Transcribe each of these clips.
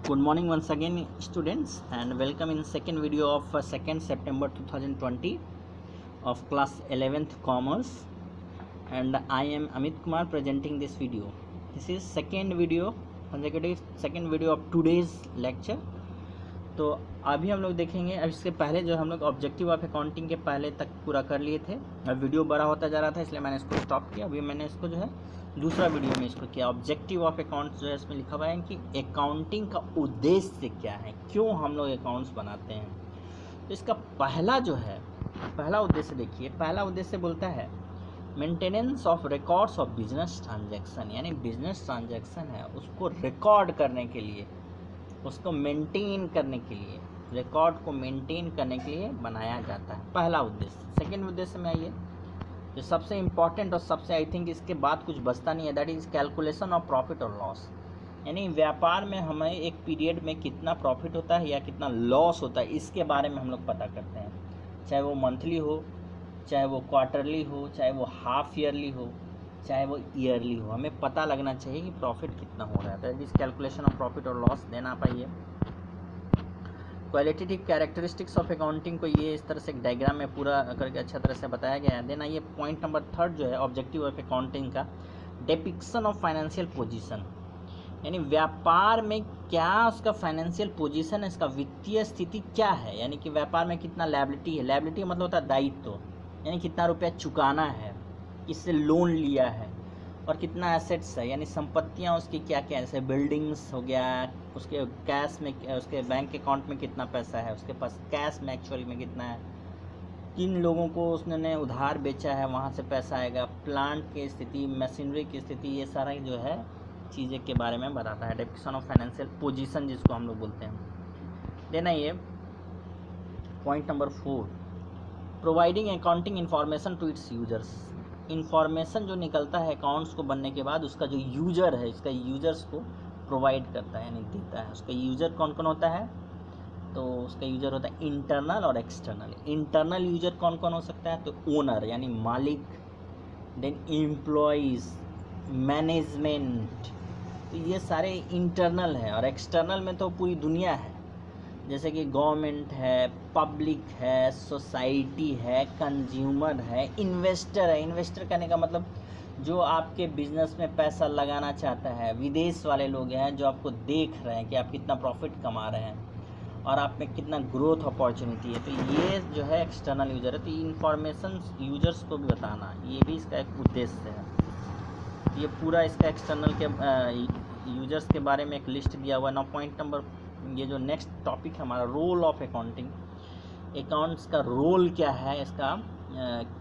Good morning once again, students, and welcome in second video of 2nd September 2020 of class 11th Commerce. And I am Amit Kumar presenting this video. This is consecutive second video of today's lecture. तो अभी हम लोग देखेंगे, अब इससे पहले जो हम लोग ऑब्जेक्टिव ऑफ अकाउंटिंग के पहले तक पूरा कर लिए थे। अब वीडियो बड़ा होता जा रहा था इसलिए मैंने इसको स्टॉप किया। अभी मैंने इसको जो है दूसरा वीडियो में इसको किया। ऑब्जेक्टिव ऑफ अकाउंट्स जो है इसमें लिखा हुआ है कि अकाउंटिंग का उद्देश्य क्या है, क्यों हम लोग अकाउंट्स बनाते हैं। तो इसका पहला उद्देश्य देखिए। पहला उद्देश्य बोलता है maintenance of records of business transaction, यानी बिजनेस ट्रांजैक्शन है उसको रिकॉर्ड करने के लिए, उसको मेंटेन करने के लिए, रिकॉर्ड को मेंटेन करने के लिए बनाया जाता है। पहला उद्देश्य। सेकंड उद्देश्य में आइए, जो सबसे इम्पॉर्टेंट और सबसे आई थिंक इसके बाद कुछ बचता नहीं है, that is calculation of profit और लॉस। यानी व्यापार में हमें एक पीरियड में कितना प्रॉफिट होता है या कितना लॉस होता है, इसके बारे में हम लोग पता करते हैं। चाहे वो मंथली हो, चाहे वो क्वार्टरली हो, चाहे वो हाफ ईयरली हो, चाहे वो ईयरली हो, हमें पता लगना चाहिए कि प्रॉफिट कितना हो रहा है। That is calculation of profit और लॉस। देना पाइए क्वालिटेटिव कैरेक्टरिस्टिक्स ऑफ अकाउंटिंग को ये इस तरह से एक डायग्राम में पूरा करके अच्छा तरह से बताया गया है। देना ये पॉइंट नंबर 3 जो है ऑब्जेक्टिव ऑफ अकाउंटिंग का, डिपिक्शन ऑफ फाइनेंशियल पोजीशन, यानी व्यापार में क्या उसका फाइनेंशियल पोजीशन है, इसका वित्तीय स्थिति क्या है। यानी कि व्यापार में कितना लायबिलिटी है, लायबिलिटी मतलब होता है दायित्व, यानी कितना रुपया चुकाना है, किससे लोन लिया है, और कितना एसेट्स है, यानी संपत्तियां उसकी क्या क्या है, जैसे बिल्डिंग्स हो गया, उसके कैश में, उसके बैंक अकाउंट में कितना पैसा है, उसके पास कैश में एक्चुअली में कितना है, किन लोगों को उसने उधार बेचा है वहाँ से पैसा आएगा, प्लांट की स्थिति, मशीनरी की स्थिति, ये सारा जो है चीज़ें के बारे में बताता है। डिस्क्रिप्शन ऑफ फाइनेंशियल पोजीशन जिसको हम लोग बोलते हैं। देना ये point number 4, providing accounting information to its users. Information जो निकलता है अकाउंट्स को बनने के बाद, उसका जो यूज़र है, इसका यूज़र्स को प्रोवाइड करता है यानी देता है। उसका यूज़र कौन कौन होता है, तो उसका यूज़र होता है इंटरनल और एक्सटर्नल। इंटरनल यूज़र कौन कौन हो सकता है, तो ओनर यानी मालिक, देन एम्प्लॉइज़, मैनेजमेंट, तो ये सारे इंटरनल है। और एक्सटर्नल में तो पूरी दुनिया है, जैसे कि गवर्नमेंट है, पब्लिक है, सोसाइटी है, कंज्यूमर है, इन्वेस्टर है। इन्वेस्टर करने का मतलब जो आपके बिजनेस में पैसा लगाना चाहता है, विदेश वाले लोग हैं जो आपको देख रहे हैं कि आप कितना प्रॉफिट कमा रहे हैं और आप में कितना ग्रोथ अपॉर्चुनिटी है, तो ये जो है एक्सटर्नल यूज़र है। तो इन्फॉर्मेशन यूजर्स को भी बताना, ये भी इसका एक उद्देश्य है। ये पूरा इसका एक्सटर्नल के यूजर्स के बारे में एक लिस्ट दिया हुआ है। 9 पॉइंट नंबर, ये जो नेक्स्ट टॉपिक है हमारा, रोल ऑफ अकाउंटिंग। अकाउंट्स का रोल क्या है, इसका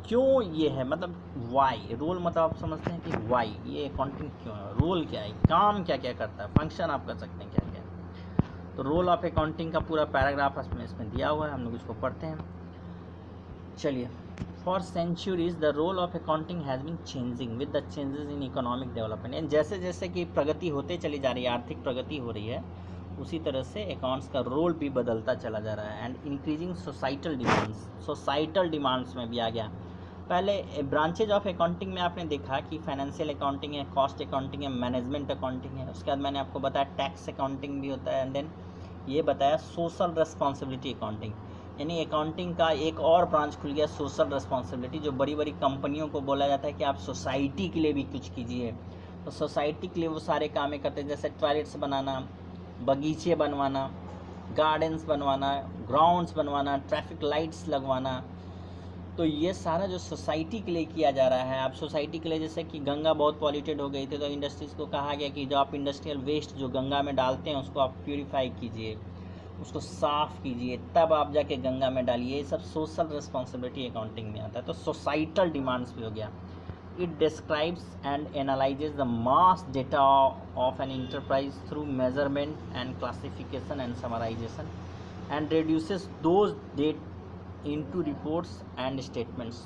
क्यों ये है, मतलब वाई। रोल मतलब आप समझते हैं कि वाई, ये अकाउंटिंग क्यों है, रोल क्या है, काम क्या क्या करता है, फंक्शन आप कर सकते हैं क्या क्या। तो रोल ऑफ अकाउंटिंग का पूरा पैराग्राफ इसमें दिया हुआ है, हम लोग इसको पढ़ते हैं। चलिए, for centuries the role of accounting has been changing with the changes in economic development. जैसे जैसे कि प्रगति होते चली जा रही है, आर्थिक प्रगति हो रही है, उसी तरह से अकाउंट्स का रोल भी बदलता चला जा रहा है। एंड इंक्रीजिंग सोसाइटल डिमांड्स में भी आ गया। पहले ब्रांचेज ऑफ अकाउंटिंग में आपने देखा कि फाइनेंशियल अकाउंटिंग है, कॉस्ट अकाउंटिंग है, मैनेजमेंट अकाउंटिंग है। उसके बाद मैंने आपको बताया टैक्स अकाउंटिंग भी होता है। एंड देन ये बताया सोशल रिस्पॉन्सिबिलिटी अकाउंटिंग, यानी अकाउंटिंग का एक और ब्रांच खुल गया, सोशल रिस्पॉन्सिबिलिटी। जो बड़ी बड़ी कंपनियों को बोला जाता है कि आप सोसाइटी के लिए भी कुछ कीजिए, तो सोसाइटी के लिए वो सारे कामें करते हैं, जैसे टॉयलेट्स बनाना, बगीचे बनवाना, गार्डन्स बनवाना, ग्राउंड्स बनवाना, ट्रैफिक लाइट्स लगवाना। तो ये सारा जो सोसाइटी के लिए किया जा रहा है। अब सोसाइटी के लिए, जैसे कि गंगा बहुत पॉल्यूटेड हो गई थी, तो इंडस्ट्रीज़ को कहा गया कि जो आप इंडस्ट्रियल वेस्ट जो गंगा में डालते हैं उसको आप प्यूरीफाई कीजिए, उसको साफ़ कीजिए, तब आप जाके गंगा में डालिए। ये सब सोशल रिस्पॉन्सिबिलिटी अकाउंटिंग में आता है। तो सोसाइटल डिमांड्स भी हो गया। It describes and analyzes the mass data of an enterprise through measurement and classification and summarization, and reduces those data into reports and statements।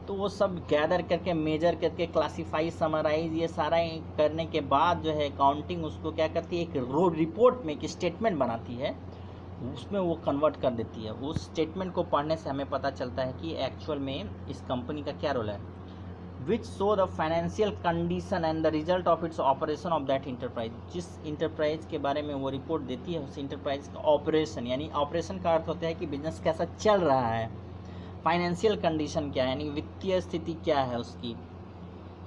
तो वो सब गैदर करके, मेजर करके, क्लासीफाई, समराइज, ये सारा करने के बाद जो है अकाउंटिंग उसको क्या करती है, एक रिपोर्ट में एक स्टेटमेंट बनाती है, उसमें वो कन्वर्ट कर देती है। उस स्टेटमेंट को पढ़ने से हमें पता चलता है कि एक्चुअल में इस कंपनी का क्या रोल है। Which show the financial condition and the result of its operation of that enterprise. जिस इंटरप्राइज के बारे में वो रिपोर्ट देती है उस इंटरप्राइज का ऑपरेशन, यानी ऑपरेशन का अर्थ होता है कि बिजनेस कैसा चल रहा है, फाइनेंशियल कंडीशन क्या है यानी वित्तीय स्थिति क्या है उसकी।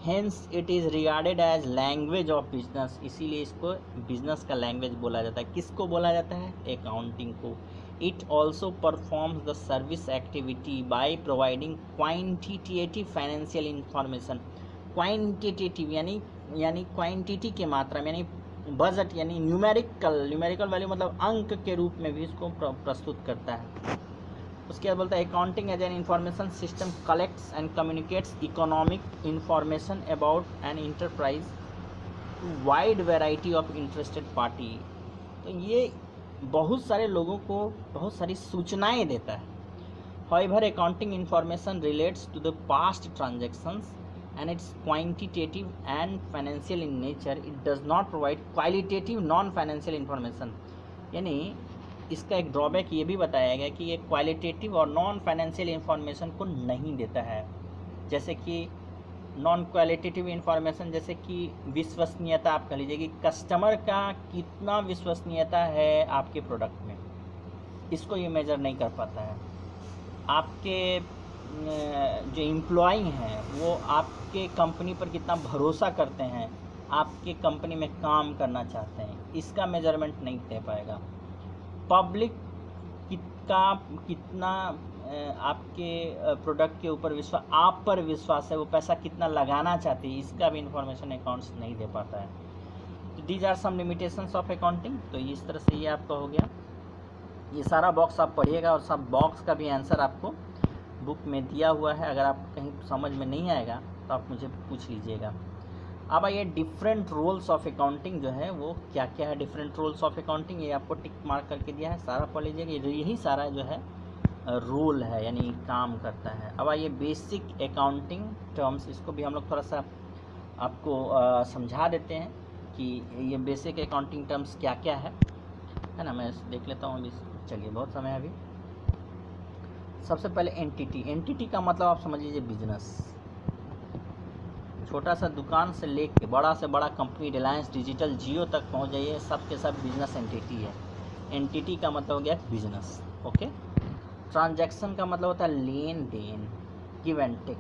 Hence it is regarded as language of business, इसीलिए इसको बिजनेस का लैंग्वेज बोला जाता है। किसको बोला जाता है? अकाउंटिंग को। It also performs the service activity by providing quantitative financial information. Quantitative यानी क्वांटिटी की मात्रा में, यानी बजट, यानी न्यूमेरिकल वैल्यू मतलब अंक के रूप में भी इसको प्रस्तुत करता है। उसके बाद बोलता है accounting as an information system collects and communicates economic information about an enterprise to wide variety of interested party. तो ये बहुत सारे लोगों को बहुत सारी सूचनाएं देता है। However accounting information relates to the past transactions and it's quantitative and financial in nature, it does not provide qualitative non financial information. यानी इसका एक ड्रॉबैक ये भी बताया गया कि ये क्वालिटेटिव और नॉन फाइनेंशियल इंफॉर्मेशन को नहीं देता है। जैसे कि नॉन क्वालिटेटिव इंफॉर्मेशन, जैसे कि विश्वसनीयता, आप कह लीजिए कि कस्टमर का कितना विश्वसनीयता है आपके प्रोडक्ट में, इसको ये मेजर नहीं कर पाता है। आपके जो एम्प्लॉई हैं वो आपके कंपनी पर कितना भरोसा करते हैं, आपके कंपनी में काम करना चाहते हैं, इसका मेजरमेंट नहीं दे पाएगा। पब्लिक का कितना आपके प्रोडक्ट के ऊपर विश्वास, आप पर विश्वास है, वो पैसा कितना लगाना चाहती है, इसका भी इंफॉर्मेशन अकाउंट्स नहीं दे पाता है। तो these are some limitations of accounting. तो इस तरह से ये आपका हो गया। ये सारा बॉक्स आप पढ़िएगा और सब बॉक्स का भी आंसर आपको बुक में दिया हुआ है। अगर आप कहीं समझ में नहीं आएगा तो आप मुझे पूछ लीजिएगा। अब आइए डिफरेंट रोल्स ऑफ अकाउंटिंग जो है वो क्या क्या है। डिफरेंट रोल्स ऑफ अकाउंटिंग ये आपको टिक मार्क करके दिया है, सारा पढ़ लीजिएगा। यही सारा जो है रोल है यानी काम करता है। अब आइए बेसिक अकाउंटिंग टर्म्स, इसको भी हम लोग थोड़ा सा आपको समझा देते हैं कि ये बेसिक अकाउंटिंग टर्म्स क्या क्या है ना। मैं देख लेता हूँ अभी, चलिए बहुत समय है अभी। सबसे पहले एंटिटी का मतलब आप समझ लीजिए बिजनेस। छोटा सा दुकान से लेके बड़ा से बड़ा कंपनी रिलायंस डिजिटल जियो तक पहुंच जाइए, सब के सब बिजनेस एंटिटी है। एंटिटी का मतलब हो गया बिजनेस। ओके। ट्रांजैक्शन का मतलब होता है लेन देन, गिव एंड टेक।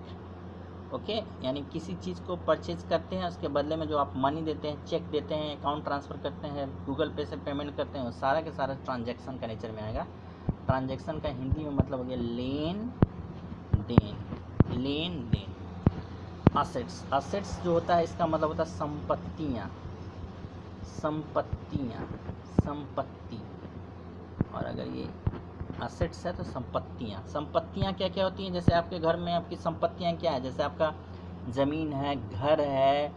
ओके, यानी किसी चीज़ को परचेज करते हैं, उसके बदले में जो आप मनी देते हैं, चेक देते हैं, अकाउंट ट्रांसफ़र करते हैं, गूगल पे से पेमेंट करते हैं, वो सारा के सारा ट्रांजैक्शन का नेचर में आएगा। ट्रांजैक्शन का हिंदी में मतलब हो गया लेन देन। लेन देन। असेट्स जो होता है इसका मतलब होता है संपत्ति। और अगर ये असेट्स है तो संपत्तियाँ क्या क्या होती हैं। जैसे आपके घर में आपकी संपत्तियाँ क्या है, जैसे आपका ज़मीन है, घर है,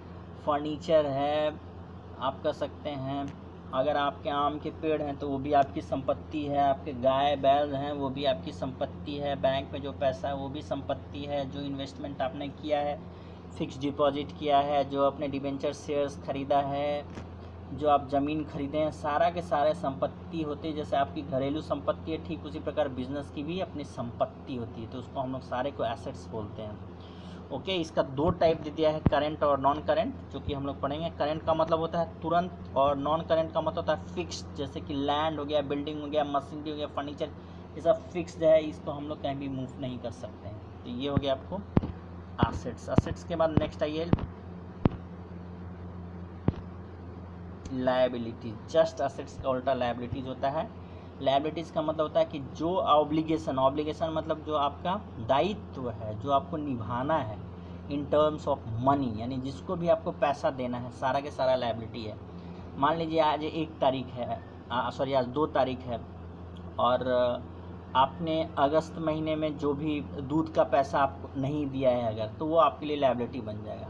फर्नीचर है, आप कह सकते हैं। अगर आपके आम के पेड़ हैं तो वो भी आपकी संपत्ति है। आपके गाय बैल हैं वो भी आपकी संपत्ति है। बैंक में जो पैसा है वो भी संपत्ति है। जो इन्वेस्टमेंट आपने किया है, फिक्स डिपॉजिट किया है, जो अपने डिबेंचर शेयर्स ख़रीदा है, जो आप ज़मीन खरीदे हैं, सारा के सारे संपत्ति होते हैं। जैसे आपकी घरेलू संपत्ति है, ठीक उसी प्रकार बिजनेस की भी अपनी संपत्ति होती है। तो उसको हम लोग सारे को एसेट्स बोलते हैं। ओके, इसका दो टाइप दे दिया है, करंट और नॉन करंट, जो कि हम लोग पढ़ेंगे। करंट का मतलब होता है तुरंत, और नॉन करंट का मतलब होता है फिक्स्ड। जैसे कि लैंड हो गया, बिल्डिंग हो गया, मशीनरी हो गया, फर्नीचर, ये सब फिक्स्ड है, इसको हम लोग कहीं भी मूव नहीं कर सकते हैं। तो ये हो गया आपको असेट्स के बाद नेक्स्ट आइए लायबिलिटीज। जस्ट असेट्स का उल्टा लायबिलिटीज होता है। लायबिलिटीज़ का मतलब होता है कि जो ऑब्लिगेशन मतलब जो आपका दायित्व है, जो आपको निभाना है इन टर्म्स ऑफ मनी, यानी जिसको भी आपको पैसा देना है, सारा के सारा लायबिलिटी है। मान लीजिए आज 1 तारीख है, आज 2 तारीख है, और आपने अगस्त महीने में जो भी दूध का पैसा आपको नहीं दिया है अगर, तो वो आपके लिए लायबिलिटी बन जाएगा।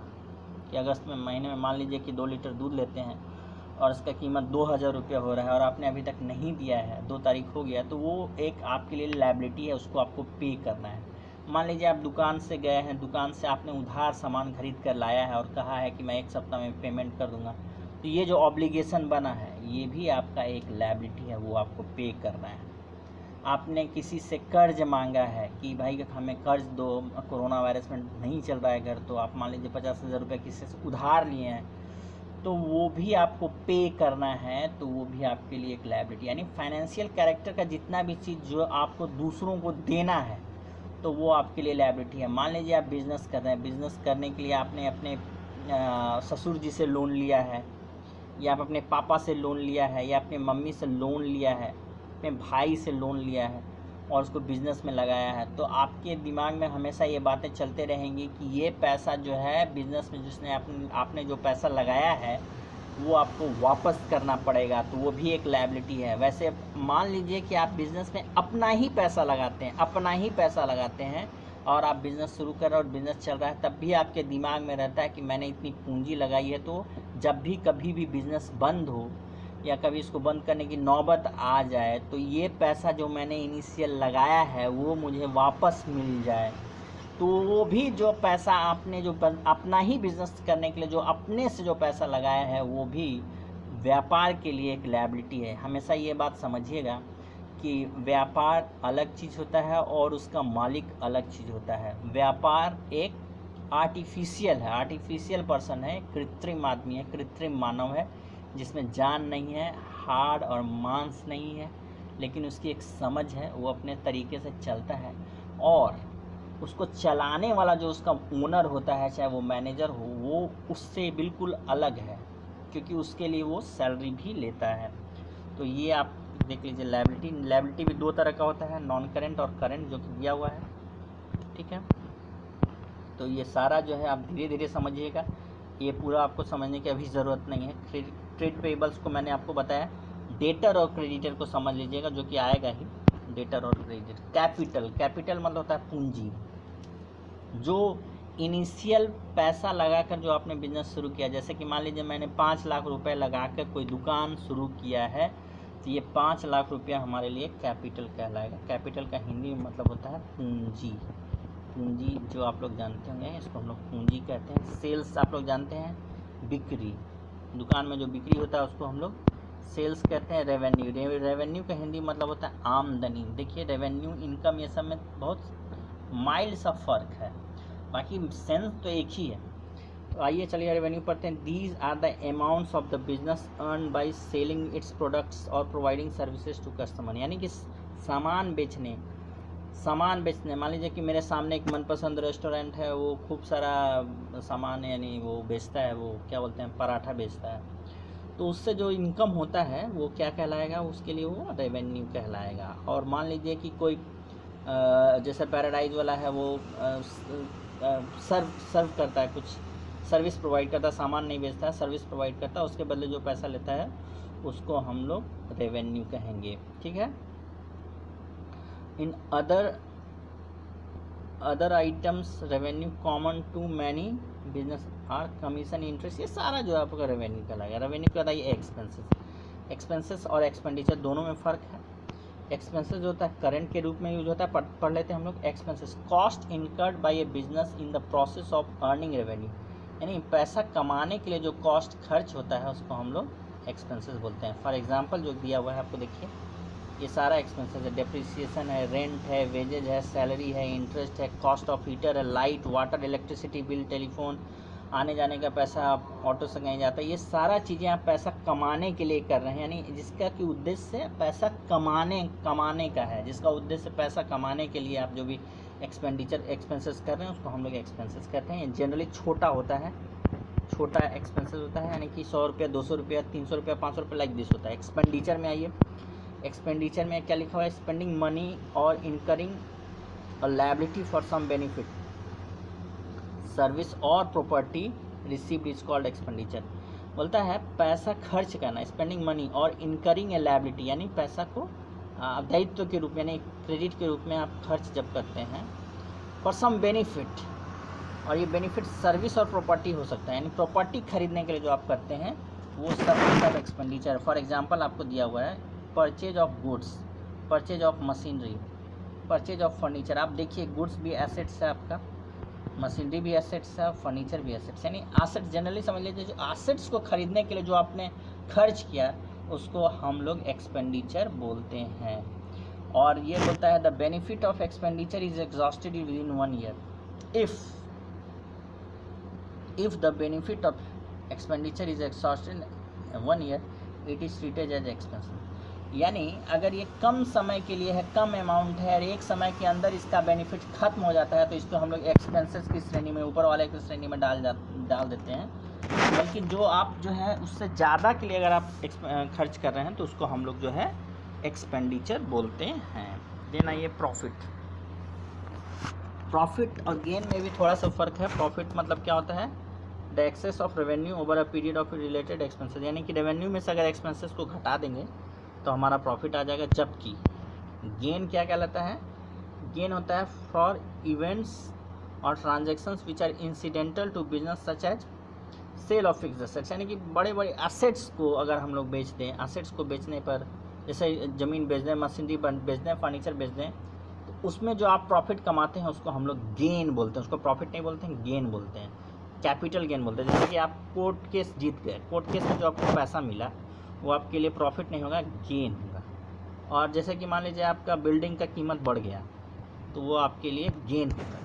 कि अगस्त महीने में मान लीजिए कि 2 लीटर दूध लेते हैं और इसका कीमत 2000 रुपया हो रहा है और आपने अभी तक नहीं दिया है, 2 तारीख हो गया, तो वो एक आपके लिए लायबिलिटी है, उसको आपको पे करना है। मान लीजिए आप दुकान से गए हैं, दुकान से आपने उधार सामान खरीद कर लाया है और कहा है कि मैं 1 सप्ताह में पेमेंट कर दूंगा, तो ये जो ऑब्लिगेशन बना है ये भी आपका एक लायबिलिटी है, वो आपको पे करना है। आपने किसी से कर्ज मांगा है कि भाई हमें कर्ज दो, कोरोना वायरस में नहीं चल रहा है घर, तो आप मान लीजिए 50,000 रुपये किसी से उधार लिए हैं, तो वो भी आपको पे करना है, तो वो भी आपके लिए एक लायबिलिटी। यानी फाइनेंशियल कैरेक्टर का जितना भी चीज़ जो आपको दूसरों को देना है तो वो आपके लिए लायबिलिटी है। मान लीजिए आप बिज़नेस कर रहे हैं, बिज़नेस करने के लिए आपने अपने ससुर जी से लोन लिया है, या आप अपने पापा से लोन लिया है, या अपने मम्मी से लोन लिया है, अपने भाई से लोन लिया है और उसको बिज़नेस में लगाया है, तो आपके दिमाग में हमेशा ये बातें चलते रहेंगी कि ये पैसा जो है बिज़नेस में जिसने आपने जो पैसा लगाया है वो आपको वापस करना पड़ेगा, तो वो भी एक लायबिलिटी है। वैसे मान लीजिए कि आप बिज़नेस में अपना ही पैसा लगाते हैं और आप बिज़नेस शुरू कर रहे हो और बिज़नेस चल रहा है, तब भी आपके दिमाग में रहता है कि मैंने इतनी पूंजी लगाई है, तो जब भी कभी भी बिज़नेस बंद हो या कभी इसको बंद करने की नौबत आ जाए तो ये पैसा जो मैंने इनिशियल लगाया है वो मुझे वापस मिल जाए। तो वो भी जो पैसा आपने जो अपना ही बिज़नेस करने के लिए जो अपने से जो पैसा लगाया है वो भी व्यापार के लिए एक लायबिलिटी है। हमेशा ये बात समझिएगा कि व्यापार अलग चीज़ होता है और उसका मालिक अलग चीज़ होता है। व्यापार एक आर्टिफिशियल पर्सन है, कृत्रिम आदमी है, कृत्रिम मानव है, जिसमें जान नहीं है, हाड़ और मांस नहीं है, लेकिन उसकी एक समझ है, वो अपने तरीके से चलता है और उसको चलाने वाला जो उसका ओनर होता है, चाहे वो मैनेजर हो, वो उससे बिल्कुल अलग है, क्योंकि उसके लिए वो सैलरी भी लेता है। तो ये आप देख लीजिए। लायबिलिटी भी दो तरह का होता है, नॉन करेंट और करेंट, जो कि दिया हुआ है, ठीक है। तो ये सारा जो है आप धीरे धीरे समझिएगा, ये पूरा आपको समझने की अभी ज़रूरत नहीं है। ट्रेड पेबल्स को मैंने आपको बताया, डेटर और क्रेडिटर को समझ लीजिएगा, जो कि आएगा ही, डेटर और क्रेडिटर। कैपिटल मतलब होता है पूंजी, जो इनिशियल पैसा लगाकर जो आपने बिजनेस शुरू किया। जैसे कि मान लीजिए मैंने 5 लाख रुपए लगाकर कोई दुकान शुरू किया है, तो ये 5 लाख रुपया हमारे लिए कैपिटल कहलाएगा। कैपिटल का हिंदी में मतलब होता है पूंजी। पूंजी जो आप लोग जानते होंगे, इसको हम लोग पूंजी कहते हैं। सेल्स आप लोग जानते हैं, बिक्री, दुकान में जो बिक्री होता है उसको हम लोग सेल्स कहते हैं। रेवेन्यू का हिंदी मतलब होता है आमदनी। देखिए रेवेन्यू, इनकम, ये सब में बहुत माइल्ड सा फ़र्क है, बाकी सेंस तो एक ही है। तो आइए चलिए रेवेन्यू पढ़ते हैं। These are the amounts of the business earn by selling its products और प्रोवाइडिंग सर्विसेज टू कस्टमर। यानी कि सामान बेचने, मान लीजिए कि मेरे सामने एक मनपसंद रेस्टोरेंट है, वो खूब सारा सामान यानी वो बेचता है, वो क्या बोलते हैं, पराठा बेचता है, तो उससे जो इनकम होता है वो क्या कहलाएगा, उसके लिए वो रेवेन्यू कहलाएगा। और मान लीजिए कि कोई जैसे पैराडाइज वाला है, वो सर्व करता है, कुछ सर्विस प्रोवाइड करता है, सामान नहीं बेचता है, सर्विस प्रोवाइड करता है, उसके बदले जो पैसा लेता है उसको हम लोग रेवेन्यू कहेंगे, ठीक है। In other items revenue common to many business are commission, interest, ये सारा जो है आपका रेवेन्यू कहलाएगा। रेवेन्यू का ये एक्सपेंसेस और एक्सपेंडिचर दोनों में फ़र्क है। एक्सपेंसेस जो होता है करंट के रूप में यूज होता है, पढ़ लेते हैं हम लोग। Expenses, cost incurred by A business in the process of earning revenue, यानी पैसा कमाने के लिए जो कॉस्ट खर्च होता है उसको हम लोग एक्सपेंसेस बोलते हैं। फॉर एग्जांपल जो दिया हुआ है आपको, देखिए ये सारा एक्सपेंसेस है, डेप्रिसिएशन है, रेंट है, वेजेज है, सैलरी है, इंटरेस्ट है, कॉस्ट ऑफ हीटर है, light, water, electricity bill, telephone, आने जाने का पैसा, ऑटो से कहीं जाता है, ये सारा चीज़ें आप पैसा कमाने के लिए कर रहे हैं, यानी जिसका कि उद्देश्य पैसा कमाने का है, जिसका उद्देश्य पैसा कमाने के लिए आप जो भी एक्सपेंसेस कर रहे हैं उसको हम लोग एक्सपेंसेस कहते हैं। जनरली छोटा होता है, छोटा एक्सपेंसेस होता है, यानी कि 100 रुपया, 200 रुपया, 300 रुपया, 500 रुपया, लाइक दिस होता है। एक्सपेंडिचर में आइए, एक्सपेंडिचर में क्या लिखा हुआ है, स्पेंडिंग मनी और incurring a liability for some benefit, service और property received is called expenditure. बोलता है पैसा खर्च करना, स्पेंडिंग मनी, और इनकरिंग ए लायबिलिटी, यानी पैसा को दायित्व के रूप में, यानी क्रेडिट के रूप में आप खर्च जब करते हैं, फॉर सम बेनिफिट, और ये बेनिफिट सर्विस और प्रॉपर्टी हो सकता है, यानी प्रॉपर्टी खरीदने के लिए जो आप करते हैं वो सब एक्सपेंडिचर। फॉर एग्जांपल आपको दिया हुआ है purchase of goods, purchase of machinery, purchase of furniture. आप देखिए गुड्स भी एसेट्स है आपका, मशीनरी भी एसेट्स है, फर्नीचर भी एसेट्स, यानी एसेट्स जनरली समझ लीजिए जो एसेट्स को खरीदने के लिए जो आपने खर्च किया उसको हम लोग एक्सपेंडिचर बोलते हैं। और ये बोलता है the benefit of expenditure is exhausted within 1 year if the benefit of expenditure is exhausted 1 year it is treated as expense. यानी अगर ये कम समय के लिए है, कम अमाउंट है और एक समय के अंदर इसका बेनिफिट खत्म हो जाता है तो इसको हम लोग एक्सपेंसेस की श्रेणी में, ऊपर वाले की श्रेणी में डाल देते हैं। बल्कि जो आप जो है उससे ज़्यादा के लिए अगर आप खर्च कर रहे हैं तो उसको हम लोग जो है एक्सपेंडिचर बोलते हैं। देन आइए प्रॉफिट और गेन में भी थोड़ा सा फ़र्क है। प्रॉफिट मतलब क्या होता है, the excess of revenue over a period of related expenses, यानी कि रेवेन्यू में से अगर एक्सपेंसेस को घटा देंगे तो हमारा प्रॉफिट आ जाएगा। जबकि गेन क्या कहलाता है, गेन होता है फॉर इवेंट्स और transactions which are incidental to business such as sale of fixed assets, यानी कि बड़े बड़े एसेट्स को अगर हम लोग बेच दें, एसेट्स को बेचने पर जैसे ज़मीन बेच दें, मशीनरी बेच दें, फर्नीचर बेच दें, तो उसमें जो आप प्रॉफिट कमाते हैं उसको हम लोग गेन बोलते हैं। उसको प्रॉफिट नहीं बोलते हैं, गेन बोलते हैं, कैपिटल गेन बोलते हैं। जैसे कि आप कोर्ट केस जीत गए, कोर्ट केस में जो आपको पैसा मिला वो आपके लिए प्रॉफिट नहीं होगा, गेन होगा। और जैसे कि मान लीजिए आपका बिल्डिंग का कीमत बढ़ गया तो वो आपके लिए गेन होगा।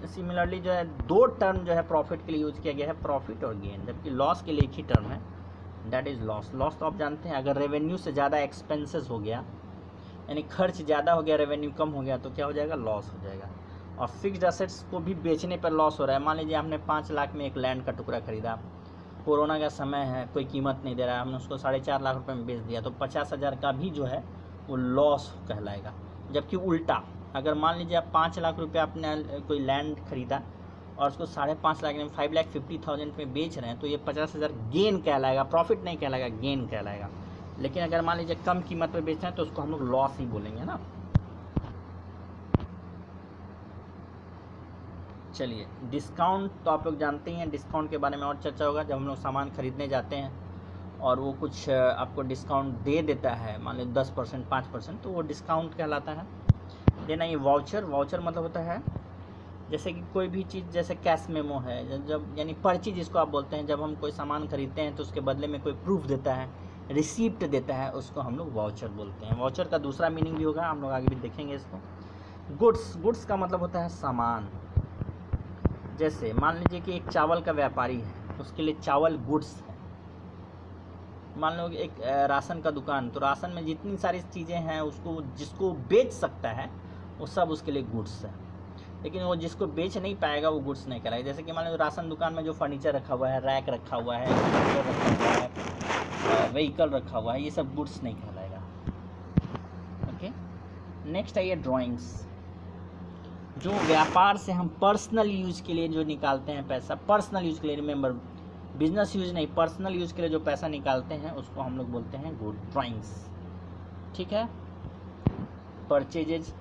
सिमिलरली जो है दो टर्म जो है प्रॉफिट के लिए यूज़ किया गया है, प्रॉफिट और गेन, जबकि लॉस के लिए एक ही टर्म है, दैट इज़ लॉस। लॉस तो आप जानते हैं, अगर रेवेन्यू से ज़्यादा एक्सपेंसेस हो गया, यानी खर्च ज़्यादा हो गया, रेवेन्यू कम हो गया, तो क्या हो जाएगा, लॉस हो जाएगा। और फिक्स्ड एसेट्स को भी बेचने पर लॉस हो रहा है। मान लीजिए आपने 5 लाख में एक लैंड का टुकड़ा खरीदा, कोरोना का समय है, कोई कीमत नहीं दे रहा है, हमने उसको 4.5 लाख रुपए में बेच दिया, तो 50,000 का भी जो है वो लॉस कहलाएगा। जबकि उल्टा, अगर मान लीजिए आप 5 लाख रुपये आपने कोई लैंड खरीदा और उसको 5.5 लाख में 5,50,000 में बेच रहे हैं, तो ये 50,000 गेन कहलाएगा, प्रॉफिट नहीं कहलाएगा, गेन कहलाएगा। लेकिन अगर मान लीजिए कम कीमत पे बेच रहे हैं तो उसको हम लोग लॉस ही बोलेंगे ना। चलिए, डिस्काउंट तो आप लोग जानते ही हैं, डिस्काउंट के बारे में और चर्चा होगा जब हम लोग सामान खरीदने जाते हैं और वो कुछ आपको डिस्काउंट दे देता है, मान लीजिए 10%, 5%, तो वो डिस्काउंट कहलाता है। देना ये वाउचर मतलब होता है जैसे कि कोई भी चीज़, जैसे कैश मेमो है, जब यानी पर्ची जिसको आप बोलते हैं, जब हम कोई सामान खरीदते हैं तो उसके बदले में कोई प्रूफ देता है, रिसीप्ट देता है, उसको हम लोग वाउचर बोलते हैं। वाउचर का दूसरा मीनिंग भी होगा, हम लोग आगे भी देखेंगे इसको। गुड्स का मतलब होता है सामान। जैसे मान लीजिए कि एक चावल का व्यापारी है, उसके लिए चावल गुड्स है। मान लो एक राशन का दुकान, तो राशन में जितनी सारी चीज़ें हैं उसको जिसको बेच सकता है वो सब उसके लिए गुड्स है। लेकिन वो जिसको बेच नहीं पाएगा वो गुड्स नहीं कहलाएगा। जैसे कि मान लो राशन दुकान में जो फर्नीचर रखा हुआ है, रैक रखा हुआ है, व्हीकल रखा हुआ है, ये सब गुड्स नहीं कहलाएगा। ओके, नेक्स्ट है ये ड्राइंग्स। जो व्यापार से हम पर्सनल यूज़ के लिए जो निकालते हैं पैसा, पर्सनल यूज़ के लिए, रिमेंबर बिजनेस यूज़ नहीं, पर्सनल यूज़ के लिए जो पैसा निकालते हैं उसको हम लोग बोलते हैं गुड ड्राइंग्स। ठीक है। परचेजेज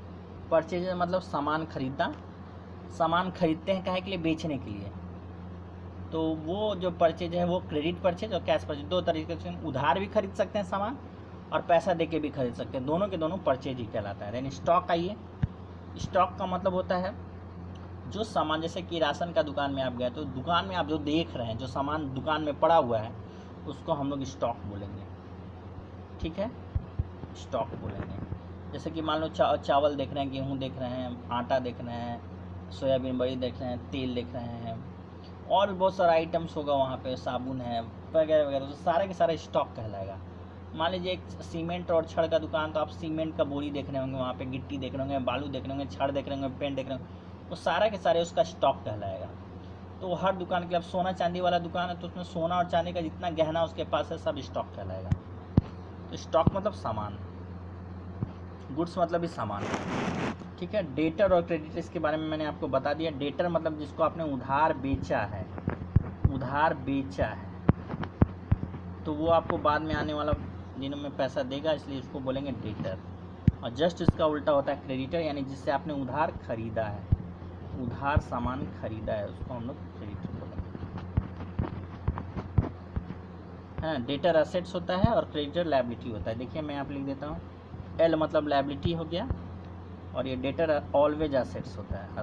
मतलब सामान खरीदना। सामान खरीदते हैं काहे के लिए, बेचने के लिए। तो वो जो परचेज है वो क्रेडिट परचेज और कैश परचेज, दो तरीके से उधार भी खरीद सकते हैं सामान और पैसा दे के भी खरीद सकते हैं, दोनों के दोनों परचेज ही कहलाता है। देन स्टॉक आइए। स्टॉक का मतलब होता है जो सामान, जैसे कि राशन का दुकान में आप गए तो दुकान में आप जो देख रहे हैं, जो सामान दुकान में पड़ा हुआ है उसको हम लोग स्टॉक बोलेंगे। ठीक है, स्टॉक बोलेंगे। जैसे कि मान लो चावल देख रहे हैं, गेहूँ देख रहे हैं, आटा देख रहे हैं, सोयाबीन बड़ी देख रहे हैं, तेल देख रहे हैं, और भी बहुत सारा आइटम्स होगा वहाँ पे, साबुन है वगैरह वगैरह, तो सारे के सारे स्टॉक कहलाएगा। मान लीजिए एक सीमेंट और छड़ का दुकान, तो आप सीमेंट का बोरी देख रहे होंगे, वहाँ पे गिट्टी देख रहे होंगे, बालू देख रहे होंगे, छड़ देख रहे होंगे, पेंट देख रहे होंगे, वो सारा के सारे उसका स्टॉक कहलाएगा। तो हर दुकान के, अब सोना चांदी वाला दुकान है तो उसमें सोना और चांदी का जितना गहना उसके पास है सब स्टॉक कहलाएगा। तो स्टॉक मतलब सामान, गुड्स मतलब भी सामान। ठीक है। डेटर और क्रेडिटर, इसके बारे में मैंने आपको बता दिया। डेटर मतलब जिसको आपने उधार बेचा है, तो वो आपको बाद में आने वाला दिनों में पैसा देगा, इसलिए इसको बोलेंगे डेटर। और जस्ट इसका उल्टा होता है क्रेडिटर, यानी जिससे आपने उधार खरीदा है, उधार सामान खरीदा है, उसको हम लोग क्रेडिटर बोलेंगे। हाँ, डेटर एसेट्स होता है और क्रेडिटर लायबिलिटी होता है। देखिए मैं यहाँ पे लिख देता हूँ, एल मतलब लायबिलिटी हो गया, और ये डेटर ऑलवेज एसेट्स होता है,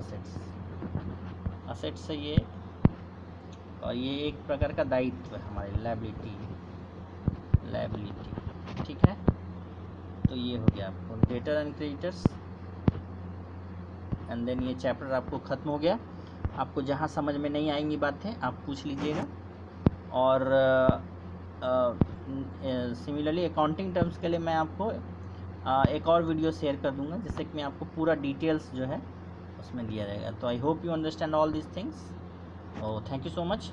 एसेट्स से ये, और ये एक प्रकार का दायित्व है हमारे, लायबिलिटी। ठीक है। तो ये हो गया आपको debtor and creditors, and then ये चैप्टर आपको ख़त्म हो गया। आपको जहाँ समझ में नहीं आएंगी बातें आप पूछ लीजिएगा। और सिमिलरली अकाउंटिंग टर्म्स के लिए मैं आपको एक और वीडियो शेयर कर दूंगा, जिससे कि मैं आपको पूरा डिटेल्स जो है उसमें दिया रहेगा। तो I hope you understand all this things. Thank you so much.